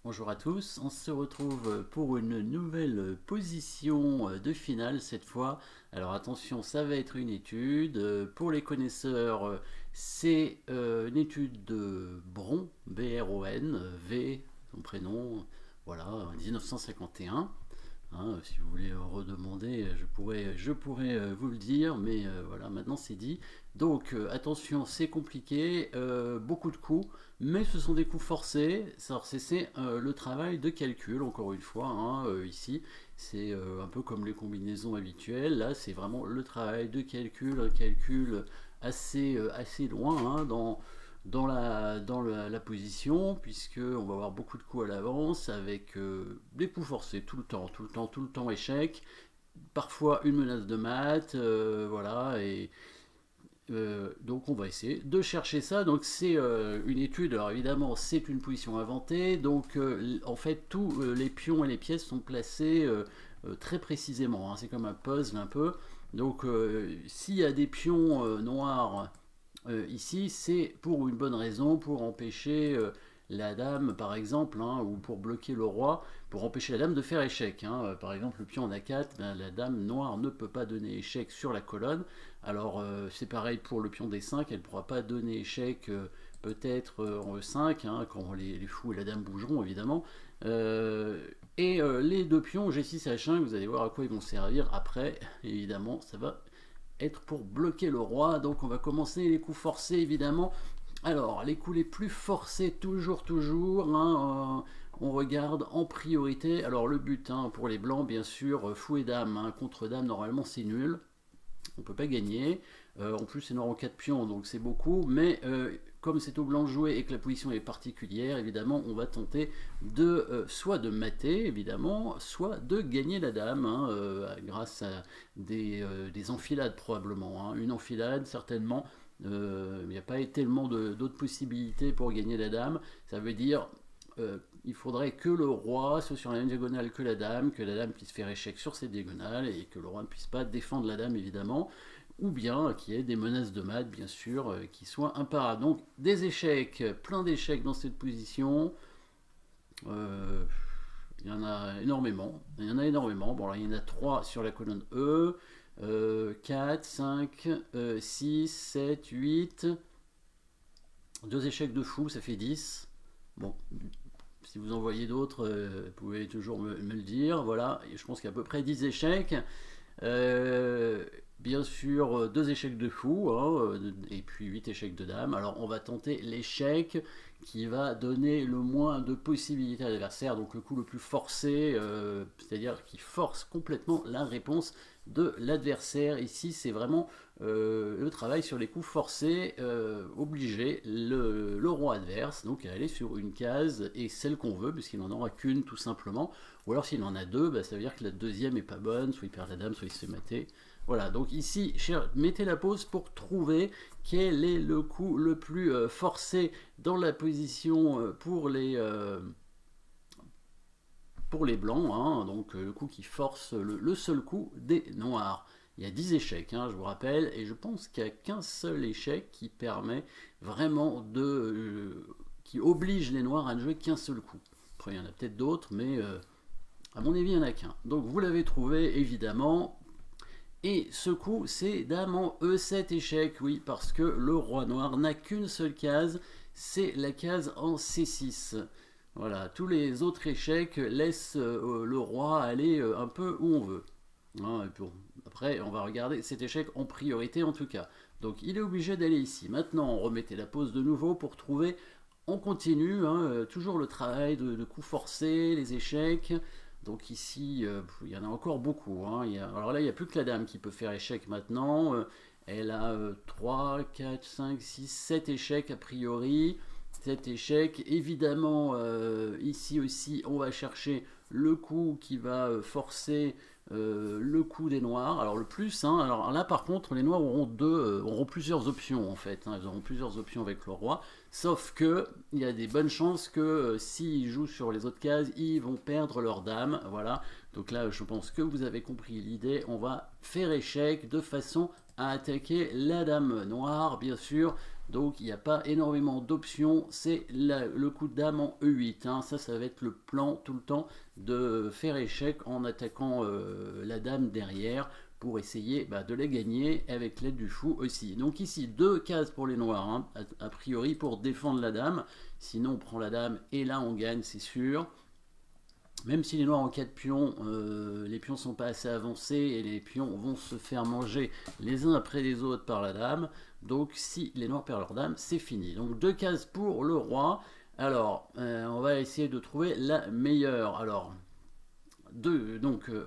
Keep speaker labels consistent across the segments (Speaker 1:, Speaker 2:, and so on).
Speaker 1: Bonjour à tous, on se retrouve pour une nouvelle position de finale cette fois. Alors attention, ça va être une étude. Pour les connaisseurs, c'est une étude de Bron, B-R-O-N, V, son prénom, voilà, 1951. Hein, si vous voulez redemander, je pourrais vous le dire, mais voilà, maintenant c'est dit. Donc attention, c'est compliqué, beaucoup de coups, mais ce sont des coups forcés. C'est le travail de calcul, encore une fois, hein, ici. C'est un peu comme les combinaisons habituelles. Là, c'est vraiment le travail de calcul, un calcul assez loin, hein, dans la position, puisque on va avoir beaucoup de coups à l'avance avec des coups forcés tout le temps, tout le temps, tout le temps échec, parfois une menace de mat, voilà, et donc on va essayer de chercher ça. Donc c'est une étude, alors évidemment c'est une position inventée, donc en fait tous les pions et les pièces sont placés très précisément, hein. C'est comme un puzzle un peu. Donc s'il y a des pions noirs ici, c'est pour une bonne raison, pour empêcher la dame, par exemple, hein, ou pour bloquer le roi, pour empêcher la dame de faire échec, hein. Par exemple, le pion en A4, ben, la dame noire ne peut pas donner échec sur la colonne. Alors, c'est pareil pour le pion D5, elle ne pourra pas donner échec peut-être en E5, hein, quand les fous et la dame bougeront, évidemment. Les deux pions G6 et H1, vous allez voir à quoi ils vont servir après. Évidemment, ça va être pour bloquer le roi. Donc on va commencer les coups forcés évidemment. Alors les coups les plus forcés toujours, hein, on regarde en priorité. Alors le but, hein, pour les blancs bien sûr, fou et dame, hein, contre dame normalement c'est nul, on peut pas gagner. En plus c'est noir en 4 pions donc c'est beaucoup, mais comme c'est au blanc de jouer et que la position est particulière, évidemment on va tenter de soit de mater évidemment, soit de gagner la dame, hein, grâce à des enfilades probablement, hein. Une enfilade certainement. Il n'y a pas tellement d'autres possibilités pour gagner la dame. Ça veut dire il faudrait que le roi soit sur la même diagonale que la dame puisse faire échec sur cette diagonale et que le roi ne puisse pas défendre la dame évidemment, ou bien qu'il y ait des menaces de mat bien sûr qui soient imparables. Donc des échecs, plein d'échecs dans cette position. Euh, il y en a énormément. Il y en a énormément. Bon, alors, il y en a 3 sur la colonne E. 4, 5, 6, 7, 8. Deux échecs de fou, ça fait 10. Bon, si vous en voyez d'autres, vous pouvez toujours me le dire. Voilà, je pense qu'il y a à peu près 10 échecs. Euh, Bien sûr, deux échecs de fou, hein, et puis 8 échecs de dame. Alors on va tenter l'échec qui va donner le moins de possibilités à l'adversaire, donc le coup le plus forcé, c'est-à-dire qui force complètement la réponse de l'adversaire. Ici c'est vraiment le travail sur les coups forcés, obliger le roi adverse donc à aller sur une case et celle qu'on veut, puisqu'il n'en aura qu'une tout simplement, ou alors s'il en a deux, bah, ça veut dire que la deuxième est pas bonne, soit il perd la dame, soit il se fait mater. Voilà, donc ici, mettez la pause pour trouver quel est le coup le plus forcé dans la position pour les blancs, hein, donc le coup qui force le seul coup des noirs. Il y a 10 échecs, hein, je vous rappelle, et je pense qu'il n'y a qu'un seul échec qui permet vraiment qui oblige les noirs à ne jouer qu'un seul coup. Après, il y en a peut-être d'autres, mais à mon avis, il n'y en a qu'un. Donc vous l'avez trouvé, évidemment. Et ce coup, c'est dame en E7 échec, oui, parce que le roi noir n'a qu'une seule case, c'est la case en C6. Voilà, tous les autres échecs laissent le roi aller un peu où on veut, hein. Et bon, après, on va regarder cet échec en priorité en tout cas. Donc il est obligé d'aller ici. Maintenant, remettez la pause de nouveau pour trouver. On continue, hein, toujours le travail de coups forcés, les échecs. Donc ici, il y en a encore beaucoup, hein. Alors là, il n'y a plus que la dame qui peut faire échec maintenant. Elle a 3, 4, 5, 6, 7 échecs a priori. 7 échecs. Évidemment, ici aussi, on va chercher le coup qui va forcer le coup des noirs. Alors le plus, hein, alors là par contre, les noirs auront plusieurs options en fait, hein. Ils auront plusieurs options avec le roi. Sauf que il y a des bonnes chances que s'ils jouent sur les autres cases, ils vont perdre leur dame. Voilà. Donc là, je pense que vous avez compris l'idée. On va faire échec de façon à attaquer la dame noire, bien sûr. donc il n'y a pas énormément d'options, c'est le coup de dame en E8, hein. Ça va être le plan tout le temps de faire échec en attaquant la dame derrière, pour essayer de les gagner avec l'aide du fou aussi. Donc ici, 2 cases pour les noirs, hein, a priori pour défendre la dame. Sinon, on prend la dame et là, on gagne, c'est sûr. Même si les noirs en 4 pions, les pions sont pas assez avancés et les pions vont se faire manger les uns après les autres par la dame. Donc si les noirs perdent leur dame, c'est fini. Donc 2 cases pour le roi. Alors, on va essayer de trouver la meilleure. Alors,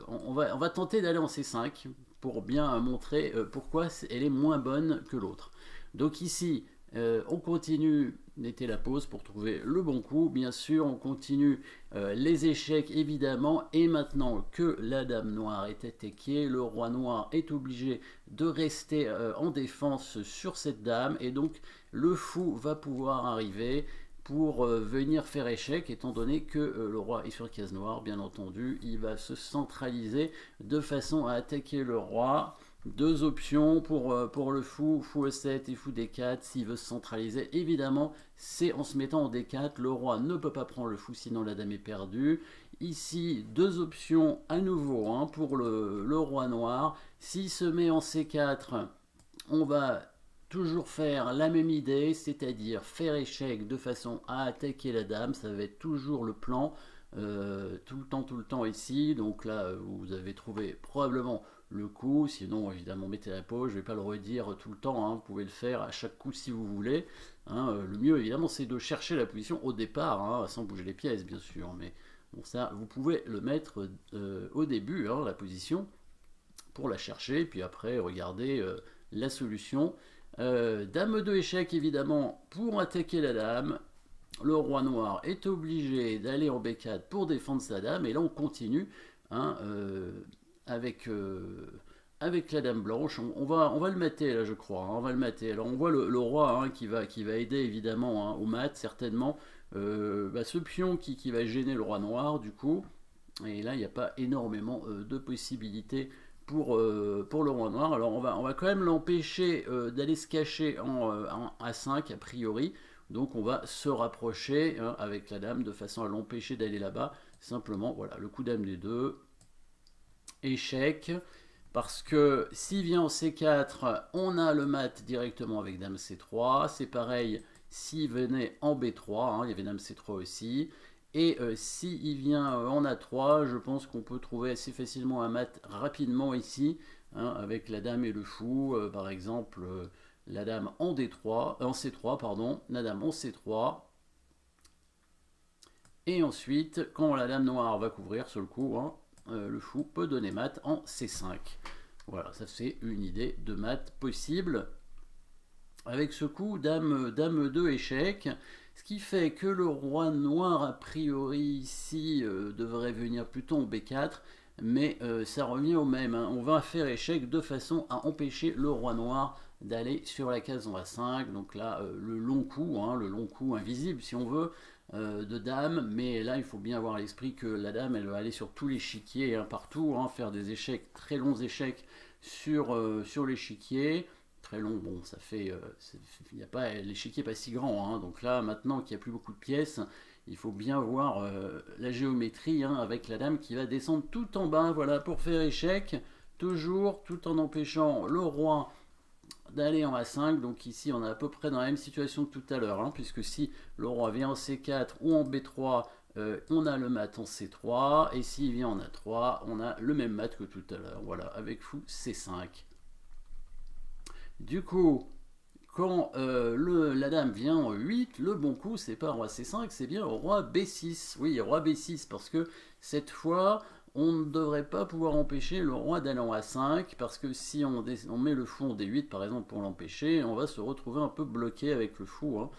Speaker 1: on va tenter d'aller en C5 pour bien montrer pourquoi elle est moins bonne que l'autre. Donc ici, on continue, mettez la pause pour trouver le bon coup. Bien sûr, on continue les échecs évidemment. Et maintenant que la dame noire est attaquée, le roi noir est obligé de rester en défense sur cette dame. Et donc le fou va pouvoir arriver pour venir faire échec, étant donné que le roi est sur case noire, bien entendu, il va se centraliser de façon à attaquer le roi. 2 options pour le fou, fou E7 et fou D4, s'il veut se centraliser. Évidemment, c'est en se mettant en D4, le roi ne peut pas prendre le fou, sinon la dame est perdue. Ici, 2 options à nouveau hein, pour le roi noir. S'il se met en C4, on va toujours faire la même idée, c'est-à-dire faire échec de façon à attaquer la dame, ça va être toujours le plan, tout le temps ici, donc là vous avez trouvé probablement le coup, sinon évidemment mettez la pause, je ne vais pas le redire tout le temps, hein, vous pouvez le faire à chaque coup si vous voulez, hein, le mieux évidemment c'est de chercher la position au départ, hein, sans bouger les pièces bien sûr, mais bon ça vous pouvez le mettre au début, hein, la position, pour la chercher, puis après regardez la solution. Dame 2 échec évidemment pour attaquer la dame. Le roi noir est obligé d'aller en B4 pour défendre sa dame. Et là on continue hein, avec la dame blanche. On va le mater là je crois. Hein, on va le mater. Alors on voit le roi hein, qui va aider évidemment hein, au mat certainement. Ce pion qui va gêner le roi noir du coup. Et là il n'y a pas énormément de possibilités pour le roi noir. Alors on va quand même l'empêcher d'aller se cacher en A5 a priori. Donc on va se rapprocher hein, avec la dame de façon à l'empêcher d'aller là-bas. Simplement, voilà, le coup dame D2, échec. Parce que s'il vient en C4, on a le mat directement avec dame C3. C'est pareil s'il venait en B3, hein, il y avait dame C3 aussi. Et s'il vient en A3, je pense qu'on peut trouver assez facilement un mat rapidement ici, hein, avec la dame et le fou, par exemple la dame en D3, en C3, pardon, la dame en C3. Et ensuite, quand la dame noire va couvrir sur le coup, hein, le fou peut donner mat en C5. Voilà, ça c'est une idée de mat possible. Avec ce coup, dame 2 échec. Ce qui fait que le roi noir, a priori, ici, devrait venir plutôt en B4, mais ça revient au même. Hein. On va faire échec de façon à empêcher le roi noir d'aller sur la case en A5. Donc là, le long coup invisible, si on veut, de dame. Mais là, il faut bien avoir à l'esprit que la dame, elle va aller sur tout l'échiquier, hein, partout, hein, faire des échecs, très longs échecs sur l'échiquier. Très long, bon, ça fait, l'échiquier n'est pas si grand, hein, donc là, maintenant qu'il n'y a plus beaucoup de pièces, il faut bien voir la géométrie, hein, avec la dame qui va descendre tout en bas, voilà, pour faire échec, toujours, tout en empêchant le roi d'aller en A5, donc ici, on est à peu près dans la même situation que tout à l'heure, hein, puisque si le roi vient en C4 ou en B3, on a le mat en C3, et s'il vient en A3, on a le même mat que tout à l'heure, voilà, avec fou C5. Du coup, quand la dame vient en 8, le bon coup, c'est pas roi C5, c'est bien roi B6. Oui, roi B6, parce que cette fois, on ne devrait pas pouvoir empêcher le roi d'aller en A5, parce que si on met le fou en D8, par exemple, pour l'empêcher, on va se retrouver un peu bloqué avec le fou, hein,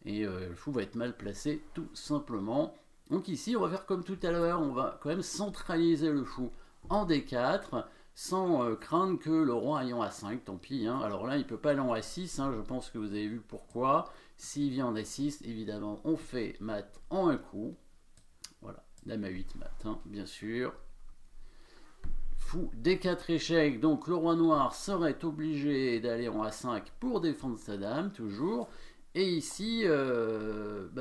Speaker 1: et le fou va être mal placé, tout simplement. Donc ici, on va faire comme tout à l'heure, on va quand même centraliser le fou en D4, sans craindre que le roi aille en A5, tant pis. Hein. Alors là, il ne peut pas aller en A6, hein, je pense que vous avez vu pourquoi. S'il vient en A6, évidemment, on fait mat en un coup. Voilà, dame A8 mat, hein, bien sûr. fou des 4 échecs, donc le roi noir serait obligé d'aller en A5 pour défendre sa dame, toujours. Et ici, on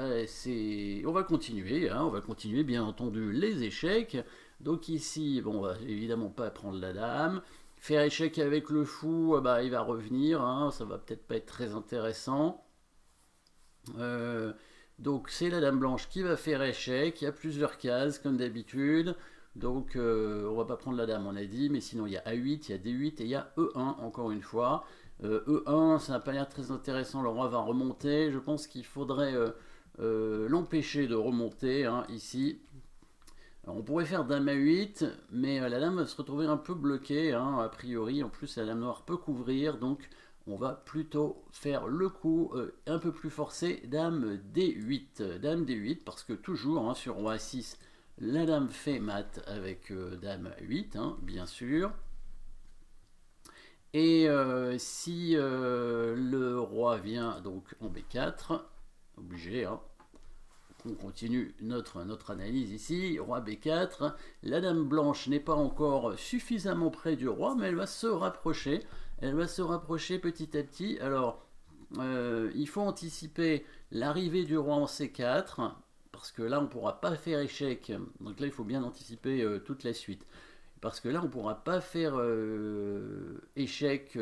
Speaker 1: va continuer, hein, on va continuer bien entendu les échecs. Donc ici, bon, on va évidemment pas prendre la dame. Faire échec avec le fou, il va revenir, hein, ça va peut-être pas être très intéressant. Donc c'est la dame blanche qui va faire échec, il y a plusieurs cases comme d'habitude. Donc on va pas prendre la dame, on a dit, mais sinon il y a A8, il y a D8 et il y a E1 encore une fois. E1, ça n'a pas l'air très intéressant, le roi va remonter. Je pense qu'il faudrait l'empêcher de remonter, hein, ici. Alors, on pourrait faire dame A8, mais la dame va se retrouver un peu bloquée, hein, a priori. En plus, la dame noire peut couvrir, donc on va plutôt faire le coup un peu plus forcé, dame D8. Dame D8, parce que toujours, hein, sur roi A6, la dame fait mat avec dame 8, hein, bien sûr. Et si le roi vient donc en B4, obligé, hein, on continue notre analyse ici, roi B4, la dame blanche n'est pas encore suffisamment près du roi, mais elle va se rapprocher petit à petit. Alors, il faut anticiper l'arrivée du roi en C4, parce que là on ne pourra pas faire échec, donc là il faut bien anticiper toute la suite. Parce que là, on ne pourra pas faire échec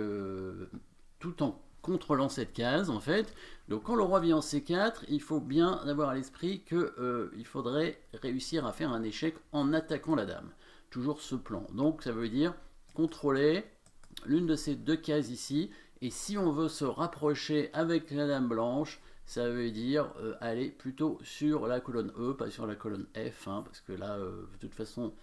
Speaker 1: tout en contrôlant cette case, en fait. Donc, quand le roi vient en C4, il faut bien avoir à l'esprit qu'il faudrait réussir à faire un échec en attaquant la dame. Toujours ce plan. Donc, ça veut dire contrôler l'une de ces deux cases ici. Et si on veut se rapprocher avec la dame blanche, ça veut dire aller plutôt sur la colonne E, pas sur la colonne F, hein, parce que là, de toute façon...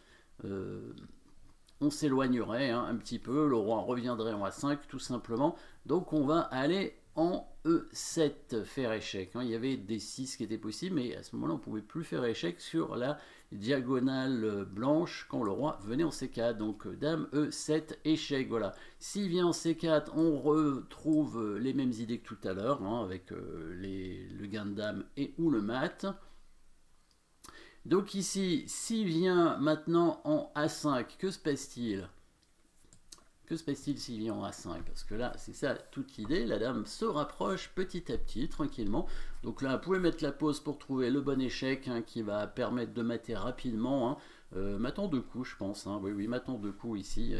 Speaker 1: on s'éloignerait, hein, un petit peu, le roi reviendrait en A5 tout simplement, donc on va aller en E7 faire échec, hein. Il y avait D6 qui était possible, mais à ce moment là on ne pouvait plus faire échec sur la diagonale blanche quand le roi venait en C4, donc dame E7 échec, voilà. S'il vient en C4, on retrouve les mêmes idées que tout à l'heure, hein, avec le gain de dame et ou le mat. Donc ici, s'il vient maintenant en A5, que se passe-t-il? Que se passe-t-il s'il vient en A5? Parce que là, c'est ça toute l'idée, la dame se rapproche petit à petit, tranquillement. Donc là, vous pouvez mettre la pause pour trouver le bon échec, hein, qui va permettre de mater rapidement, hein. Matant deux coups, je pense, hein. Oui, matant deux coups ici,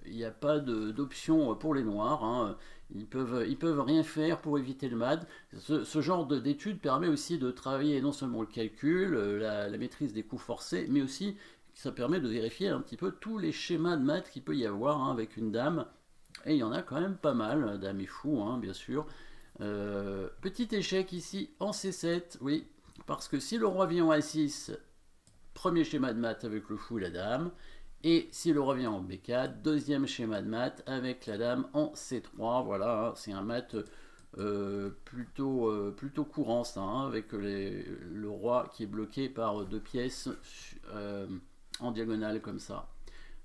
Speaker 1: il n'y a pas d'option pour les noirs, hein. Ils peuvent rien faire pour éviter le mat. Ce genre d'étude permet aussi de travailler non seulement le calcul, la maîtrise des coups forcés, mais aussi ça permet de vérifier un petit peu tous les schémas de maths qu'il peut y avoir, hein, avec une dame. Et il y en a quand même pas mal, dame et fou, hein, bien sûr. Petit échec ici en C7, oui, parce que si le roi vient en A6, premier schéma de maths avec le fou et la dame. Et si le roi vient en B4, deuxième schéma de maths avec la dame en C3. Voilà, c'est un maths plutôt courant, ça, hein, avec le roi qui est bloqué par deux pièces en diagonale comme ça.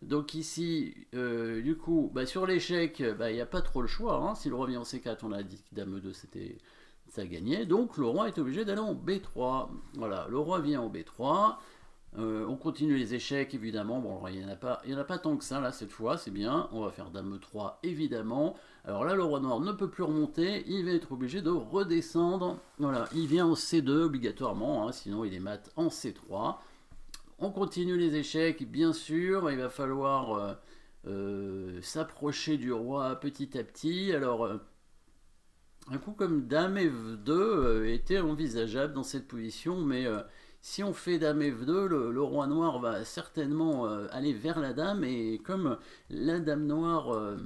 Speaker 1: Donc ici, du coup, sur l'échec, il n'y a pas trop le choix, hein. Si le roi vient en C4, on a dit que dame E2, ça gagnait. Donc le roi est obligé d'aller en B3. Voilà, le roi vient en B3. On continue les échecs, évidemment. Bon, il n'y en a pas tant que ça, là, cette fois, c'est bien. On va faire dame E3, évidemment. Alors là, le roi noir ne peut plus remonter. Il va être obligé de redescendre. Voilà, il vient en C2, obligatoirement, hein, sinon il est mat en C3. On continue les échecs, bien sûr. Il va falloir s'approcher du roi petit à petit. Alors, un coup comme dame F2 était envisageable dans cette position, mais... si on fait dame F2, le roi noir va certainement aller vers la dame, et comme la dame noire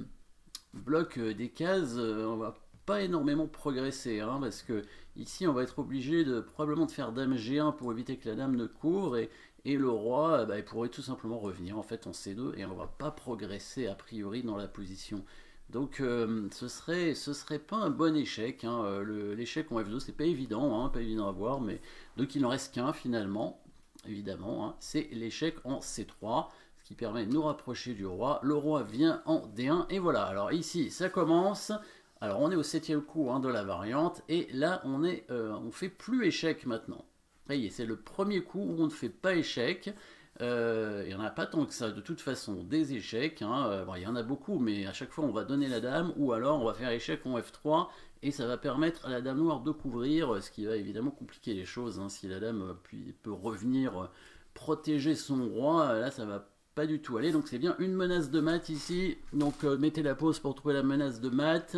Speaker 1: bloque des cases, on va pas énormément progresser, hein, parce que ici on va être obligé probablement de faire dame G1 pour éviter que la dame ne couvre, et le roi il pourrait tout simplement revenir en fait en C2, et on va pas progresser a priori dans la position. Donc ce serait pas un bon échec, hein. L'échec en F2 c'est pas évident, hein, pas évident à voir, mais donc il n'en reste qu'un finalement, évidemment, hein, c'est l'échec en C3, ce qui permet de nous rapprocher du roi. Le roi vient en D1 et voilà. Alors ici ça commence. Alors on est au 7e coup, hein, de la variante, et là on fait plus échec maintenant. Voyez, c'est le premier coup où on ne fait pas échec. Il n'y en a pas tant que ça, de toute façon, des échecs. Hein. Bon, il y en a beaucoup, mais à chaque fois, on va donner la dame, ou alors on va faire échec en F3, et ça va permettre à la dame noire de couvrir, ce qui va évidemment compliquer les choses. Hein. Si la dame peut revenir protéger son roi, là, ça va pas du tout aller. Donc c'est bien une menace de mat ici. Donc mettez la pause pour trouver la menace de mat.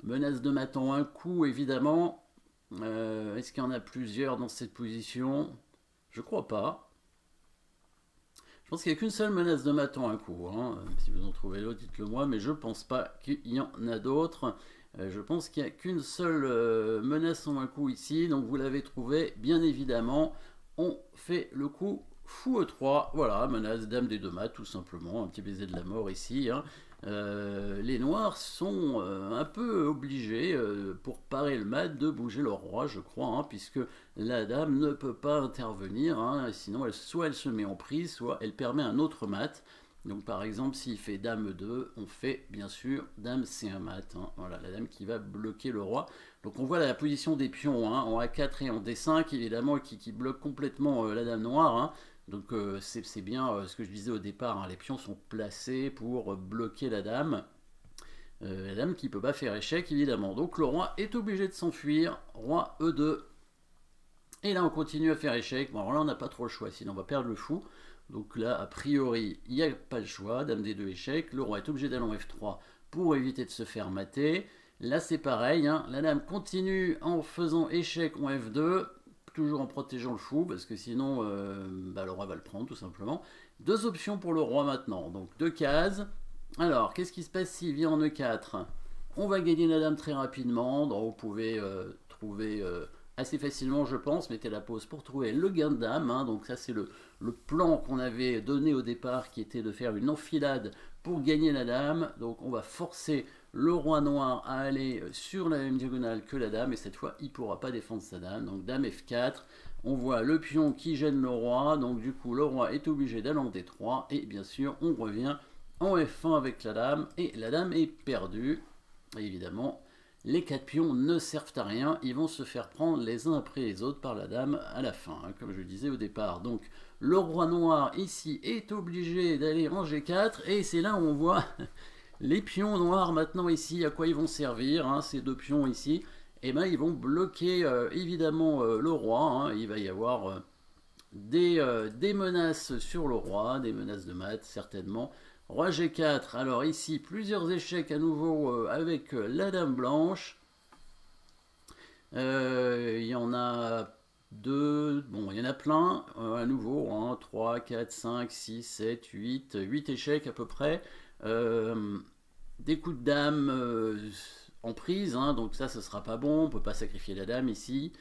Speaker 1: Menace de mat en un coup, évidemment. Est-ce qu'il y en a plusieurs dans cette position? Je crois pas. Je pense qu'il n'y a qu'une seule menace de mat en un coup. Hein. Si vous en trouvez l'autre, dites-le moi, mais je pense pas qu'il y en a d'autres. Je pense qu'il n'y a qu'une seule menace en un coup ici. Donc vous l'avez trouvé, bien évidemment. On fait le coup fou E3. Voilà, menace dame des deux mat, tout simplement. Un petit baiser de la mort ici. Hein. Les noirs sont un peu obligés, pour parer le mat, de bouger leur roi, je crois, hein, puisque la dame ne peut pas intervenir, hein, sinon soit elle se met en prise, soit elle permet un autre mat. Donc par exemple, s'il fait dame 2, on fait bien sûr dame C1 mat. Hein, voilà, la dame qui va bloquer le roi. Donc on voit la position des pions, hein, en A4 et en D5, évidemment, qui bloque complètement la dame noire. Hein. Donc c'est bien ce que je disais au départ, hein, les pions sont placés pour bloquer la dame qui ne peut pas faire échec, évidemment. Donc le roi est obligé de s'enfuir, roi E2. Et là on continue à faire échec. Bon alors là on n'a pas trop le choix, sinon on va perdre le fou. Donc là a priori il n'y a pas le choix, dame D2 échec, le roi est obligé d'aller en F3 pour éviter de se faire mater. Là c'est pareil, hein, la dame continue en faisant échec en F2, toujours en protégeant le fou, parce que sinon le roi va le prendre tout simplement. Deux options pour le roi maintenant, donc deux cases. Alors, qu'est-ce qui se passe s'il vient en E4? On va gagner la dame très rapidement, donc vous pouvez trouver assez facilement, je pense, mettez la pause pour trouver le gain de dame, hein. Donc ça c'est le plan qu'on avait donné au départ, qui était de faire une enfilade pour gagner la dame. Donc on va forcer le roi noir à aller sur la même diagonale que la dame, et cette fois il ne pourra pas défendre sa dame. Donc dame F4, on voit le pion qui gêne le roi, donc du coup le roi est obligé d'aller en D3, et bien sûr on revient en F1 avec la dame, et la dame est perdue. Et évidemment, les 4 pions ne servent à rien, ils vont se faire prendre les uns après les autres par la dame à la fin, hein, comme je le disais au départ. Donc le roi noir ici est obligé d'aller en G4, et c'est là où on voit les pions noirs maintenant ici, à quoi ils vont servir, hein, ces deux pions ici. Et bien ils vont bloquer évidemment le roi, hein. Il va y avoir des menaces sur le roi, des menaces de mat certainement. Roi G4, alors ici plusieurs échecs à nouveau avec la dame blanche. Il y en a deux, bon il y en a plein à nouveau, hein, 3, 4, 5, 6, 7, 8 échecs à peu près. Des coups de dame en prise, hein, donc ça ce sera pas bon, on peut pas sacrifier la dame ici.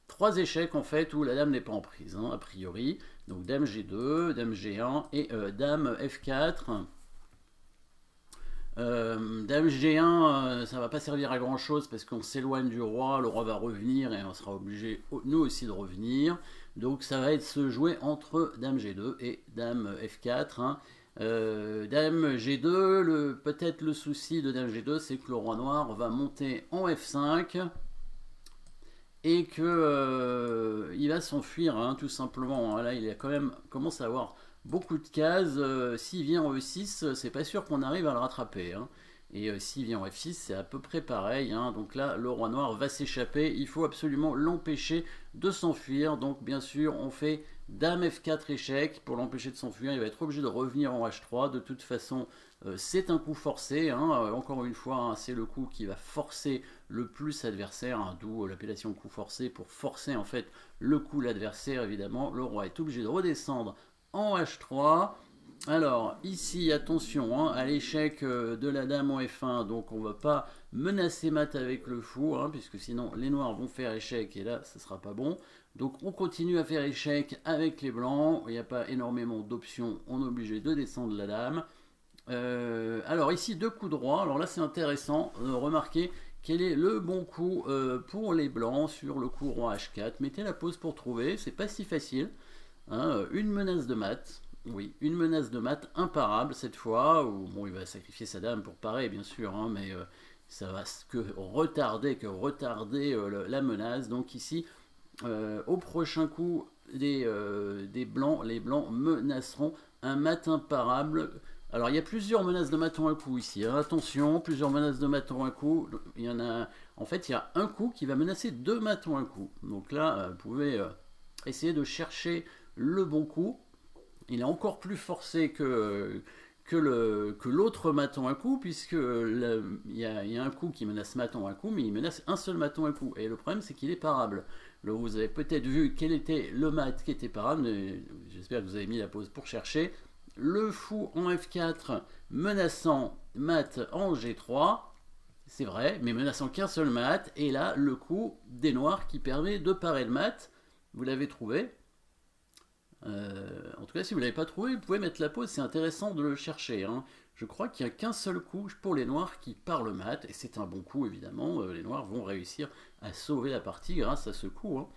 Speaker 1: 3 échecs en fait où la dame n'est pas en prise, hein, a priori. Donc dame G2, dame G1 et dame F4. Dame G1, ça va pas servir à grand chose parce qu'on s'éloigne du roi, le roi va revenir et on sera obligé nous aussi de revenir. Donc ça va être se jouer entre dame G2 et dame F4. Hein. Dame G2, peut-être le souci de dame G2, c'est que le roi noir va monter en F5 et que il va s'enfuir, hein, tout simplement. Là, il a quand même commence à avoir beaucoup de cases. S'il vient en E6, c'est pas sûr qu'on arrive à le rattraper. Hein. Et s'il vient en F6, c'est à peu près pareil. Hein. Donc là, le roi noir va s'échapper. Il faut absolument l'empêcher de s'enfuir. Donc bien sûr, on fait dame F4 échec. Pour l'empêcher de s'enfuir, il va être obligé de revenir en H3. De toute façon, c'est un coup forcé. Hein. Encore une fois, hein, c'est le coup qui va forcer le plus l'adversaire. Hein, d'où l'appellation coup forcé, pour forcer en fait le coup l'adversaire. Évidemment, le roi est obligé de redescendre en H3. Alors ici attention, hein, à l'échec de la dame en F1, donc on va pas menacer mat avec le fou, hein, puisque sinon les noirs vont faire échec et là ça sera pas bon. Donc on continue à faire échec avec les blancs, il n'y a pas énormément d'options, on est obligé de descendre la dame. Alors ici deux coups droits, alors là c'est intéressant, remarquez quel est le bon coup pour les blancs sur le coup roi H4. Mettez la pause pour trouver, c'est pas si facile. Hein, une menace de mat, oui, une menace de mat imparable cette fois, où bon, il va sacrifier sa dame pour parer bien sûr, hein, mais ça va que retarder la menace. Donc ici, Au prochain coup des blancs, les blancs menaceront un mat imparable. Alors il y a plusieurs menaces de mat en un coup ici, hein. Attention, plusieurs menaces de mat en un coup. Il y en a, en fait, il y a un coup qui va menacer 2 mats en un coup. Donc là, vous pouvez essayer de chercher le bon coup. Il est encore plus forcé que l'autre maton à coup, puisque il y a un coup qui menace maton à coup, mais il menace un seul maton à coup. Et le problème, c'est qu'il est parable. Alors, vous avez peut-être vu quel était le mat qui était parable, j'espère que vous avez mis la pause pour chercher. Le fou en F4 menaçant mat en G3, c'est vrai, mais menaçant qu'un seul mat. Et là, le coup des noirs qui permet de parer le mat. Vous l'avez trouvé. En tout cas, si vous ne l'avez pas trouvé, vous pouvez mettre la pause, c'est intéressant de le chercher, hein. Je crois qu'il n'y a qu'un seul coup pour les noirs qui parent le mat, et c'est un bon coup évidemment. Les noirs vont réussir à sauver la partie grâce à ce coup, hein.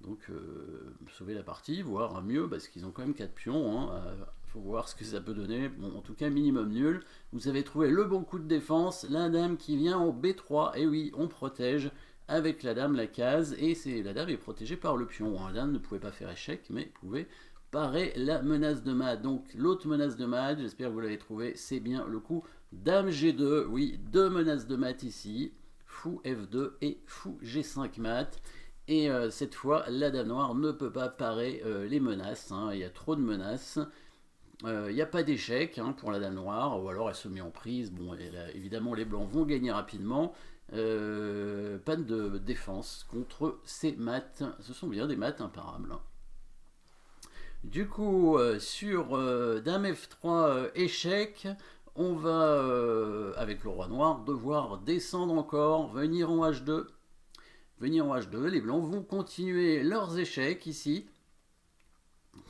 Speaker 1: Donc sauver la partie, voire mieux, parce qu'ils ont quand même 4 pions, hein. Faut voir ce que ça peut donner. Bon, en tout cas, minimum nul. Vous avez trouvé le bon coup de défense, la dame qui vient en B3, et oui, on protège avec la dame la case, et la dame est protégée par le pion, hein. La dame ne pouvait pas faire échec, mais pouvait parer la menace de mat. Donc l'autre menace de mat, j'espère que vous l'avez trouvé, c'est bien le coup dame G2. Oui, 2 menaces de mat ici, fou F2 et fou G5 mat. Et cette fois, la dame noire ne peut pas parer les menaces, hein. Il y a trop de menaces. Il n'y a pas d'échec, hein, pour la dame noire, ou alors elle se met en prise. Bon, évidemment, les blancs vont gagner rapidement. Pas de défense contre ces maths. Ce sont bien des maths imparables. Du coup, sur dame F3 échec, on va, avec le roi noir, devoir descendre encore, venir en H2. Venir en H2, les blancs vont continuer leurs échecs ici.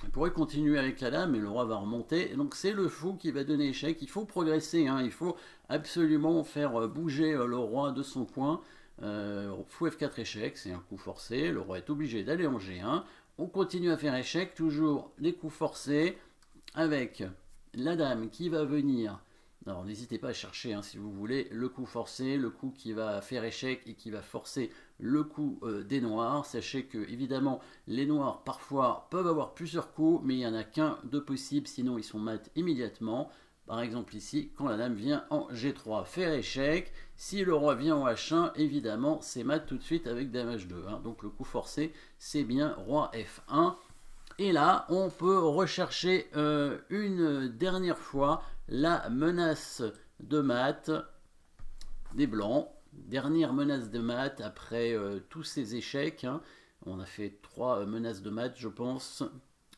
Speaker 1: Ils pourraient continuer avec la dame, mais le roi va remonter. Donc c'est le fou qui va donner échec. Il faut progresser, hein. Il faut absolument faire bouger le roi de son coin. Fou F4 échec, c'est un coup forcé. Le roi est obligé d'aller en G1. On continue à faire échec, toujours des coups forcés, avec la dame qui va venir. Alors n'hésitez pas à chercher, hein, si vous voulez, le coup forcé, le coup qui va faire échec et qui va forcer le coup des noirs. Sachez que évidemment les noirs parfois peuvent avoir plusieurs coups, mais il n'y en a qu'un de possible, sinon ils sont mat immédiatement. Par exemple ici, quand la dame vient en G3, faire échec. Si le roi vient en H1, évidemment, c'est mat tout de suite avec dame H2, hein. Donc le coup forcé, c'est bien roi F1. Et là, on peut rechercher une dernière fois la menace de mat des blancs. Dernière menace de mat après tous ces échecs, hein. On a fait 3 menaces de mat, je pense,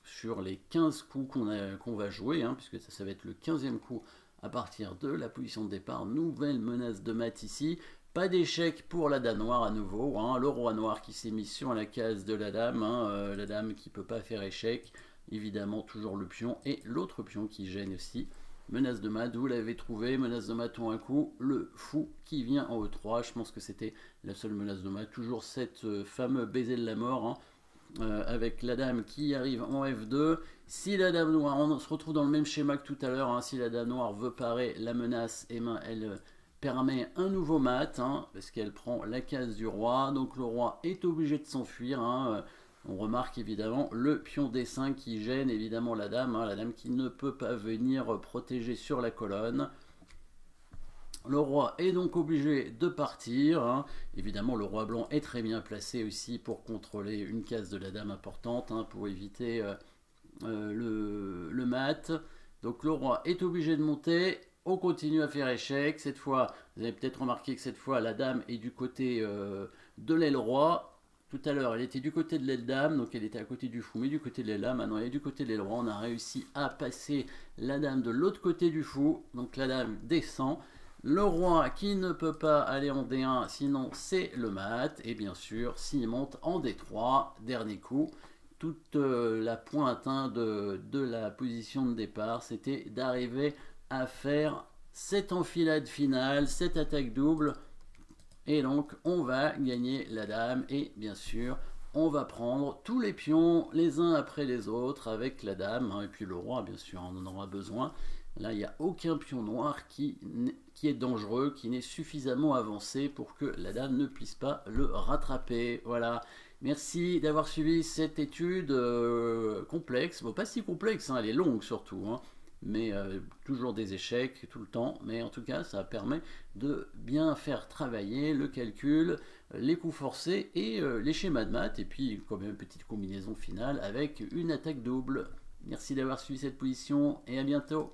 Speaker 1: sur les 15 coups qu'on va jouer, hein, puisque ça va être le 15e coup à partir de la position de départ. Nouvelle menace de mat ici. Pas d'échec pour la dame noire à nouveau, hein. Le roi noir qui s'est mis sur la case de la dame, hein, la dame qui ne peut pas faire échec. Évidemment, toujours le pion et l'autre pion qui gêne aussi. Menace de mat, vous l'avez trouvé, menace de mat en un coup, le fou qui vient en E3, je pense que c'était la seule menace de mat, toujours cette fameux baiser de la mort, hein, avec la dame qui arrive en F2. Si la dame noire, on se retrouve dans le même schéma que tout à l'heure, hein, si la dame noire veut parer la menace, et ben elle permet un nouveau mat, hein, parce qu'elle prend la case du roi, donc le roi est obligé de s'enfuir, hein. On remarque évidemment le pion D5 qui gêne évidemment la dame, hein, la dame qui ne peut pas venir protéger sur la colonne. Le roi est donc obligé de partir, hein. Évidemment, le roi blanc est très bien placé aussi pour contrôler une case de la dame importante, hein, pour éviter le mat. Donc le roi est obligé de monter. On continue à faire échec. Cette fois, vous avez peut-être remarqué que cette fois, la dame est du côté de l'aile roi. Tout à l'heure, elle était du côté de l'aile dame, donc elle était à côté du fou, mais du côté de l'aile dame. Maintenant, elle est du côté de l'aile roi. On a réussi à passer la dame de l'autre côté du fou. Donc la dame descend. Le roi qui ne peut pas aller en D1, sinon c'est le mat. Et bien sûr, s'il monte en D3, dernier coup, toute la pointe, hein, de la position de départ, c'était d'arriver à faire cette enfilade finale, cette attaque double. Et donc, on va gagner la dame. Et bien sûr, on va prendre tous les pions les uns après les autres avec la dame, hein, et puis le roi, bien sûr, on en aura besoin. Là, il n'y a aucun pion noir qui est dangereux, qui n'est suffisamment avancé pour que la dame ne puisse pas le rattraper. Voilà. Merci d'avoir suivi cette étude complexe, bon, pas si complexe, hein, elle est longue surtout, hein, mais toujours des échecs tout le temps, mais en tout cas ça permet de bien faire travailler le calcul, les coups forcés et les schémas de maths, et puis quand même une petite combinaison finale avec une attaque double. Merci d'avoir suivi cette position et à bientôt.